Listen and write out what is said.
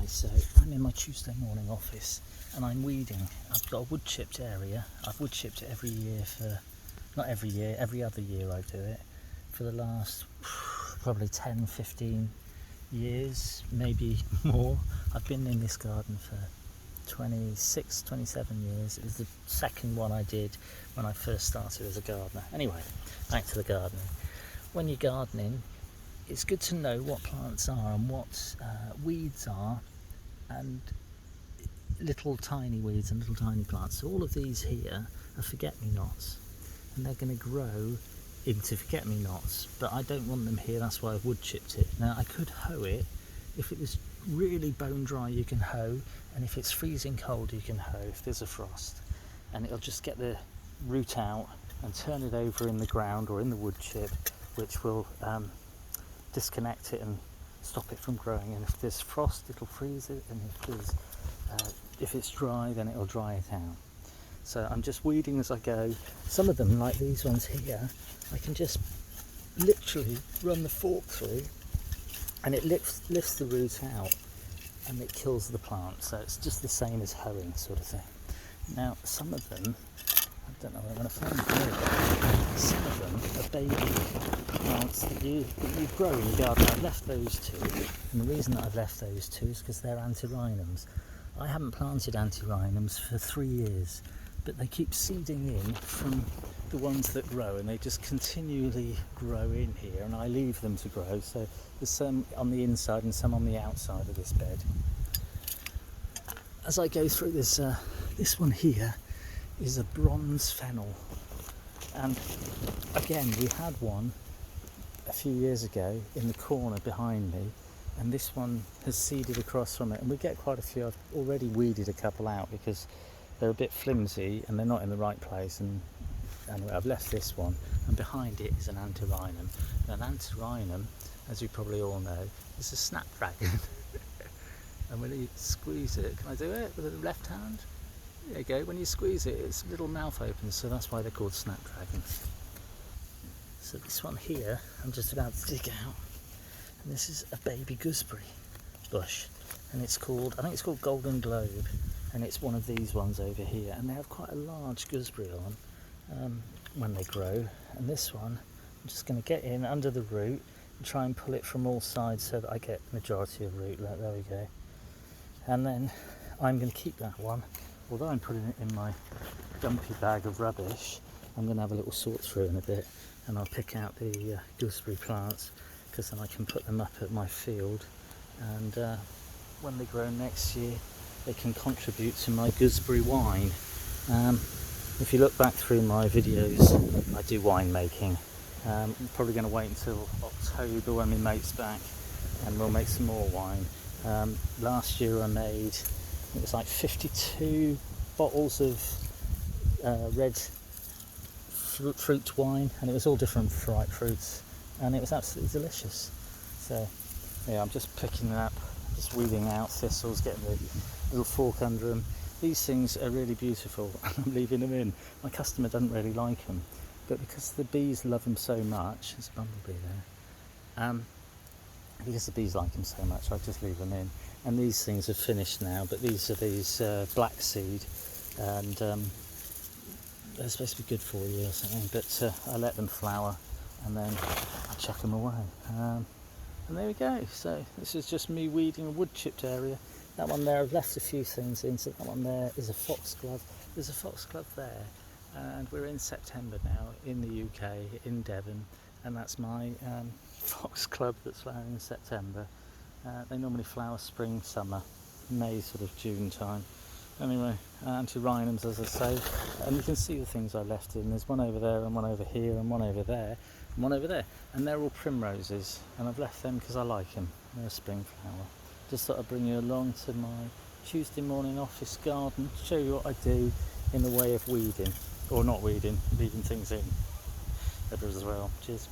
so I'm in my Tuesday morning office and I'm weeding. I've got a wood chipped area. I've wood chipped it every year for, not every year, every other year I do it, for the last probably 10, 15 years, maybe more. I've been in this garden for 26, 27 years. It was the second one I did when I first started as a gardener. Anyway, back to the gardening. When you're gardening, it's good to know what plants are and what weeds are, and little tiny weeds and little tiny plants. So all of these here are forget-me-nots, and they're going to grow into forget-me-nots, but I don't want them here. That's why I've wood chipped it. Now I could hoe it. If it was really bone dry, you can hoe, and if it's freezing cold, you can hoe if there's a frost, and it'll just get the root out and turn it over in the ground or in the wood chip, which will disconnect it and stop it from growing. And if there's frost, it'll freeze it, and if it's dry, then it'll dry it out. So I'm just weeding as I go. Some of them, like these ones here, I can just literally run the fork through and it lifts the root out and it kills the plant. So it's just the same as hoeing sort of thing. Now some of them, I don't know where I'm going to find them here, some of them are baby plants that you grow in the garden. I've left those two, and the reason that I've left those two is because they're antirrhinums. I haven't planted antirrhinums for 3 years, but they keep seeding in from the ones that grow, and they just continually grow in here, and I leave them to grow. So there's some on the inside and some on the outside of this bed. As I go through this, this one here is a bronze fennel, and again we had one a few years ago in the corner behind me, and this one has seeded across from it, and we get quite a few. I've already weeded a couple out because they're a bit flimsy and they're not in the right place, and anyway I've left this one, and behind it is an antirrhinum. And an antirrhinum, as you probably all know, is a snapdragon. And when you squeeze it, can I do it with the left hand? There you go. When you squeeze it, its little mouth opens, so that's why they're called snapdragons. So this one here, I'm just about to dig out, and this is a baby gooseberry bush, and it's called, I think it's called Golden Globe, and it's one of these ones over here, and they have quite a large gooseberry on when they grow. And this one, I'm just going to get in under the root and try and pull it from all sides so that I get the majority of root. There we go. And then I'm going to keep that one, although I'm putting it in my dumpy bag of rubbish. I'm going to have a little sort through in a bit, and I'll pick out the gooseberry plants, because then I can put them up at my field, and when they grow next year they can contribute to my gooseberry wine. If you look back through my videos, I do wine making. I'm probably going to wait until October when my mate's back and we'll make some more wine. Last year I made, it was like 52 bottles of red fruit wine, and it was all different ripe fruits, and it was absolutely delicious. So yeah, I'm just picking them up, just weeding out thistles, getting the little fork under them. These things are really beautiful, and I'm leaving them in. My customer doesn't really like them, but because the bees love them so much, there's a bumblebee there, because the bees like them so much, I just leave them in. And these things are finished now, but these are black seed, and they're supposed to be good for you or something, but I let them flower and then I chuck them away. And there we go. So this is just me weeding a wood chipped area. That one there, I've left a few things in, so that one there is a foxglove. There's a foxglove there, and we're in September now in the UK, in Devon, and that's my foxglove that's flowering in September. They normally flower spring, summer, May, sort of June time. Anyway, antirrhinums, as I say, and you can see the things I left in. There's one over there and one over here and one over there and one over there, and they're all primroses, and I've left them because I like them. They're a spring flower. Just thought I'd bring you along to my Tuesday morning office garden, show you what I do in the way of weeding, or not weeding, leaving things in. Better as well. Cheers.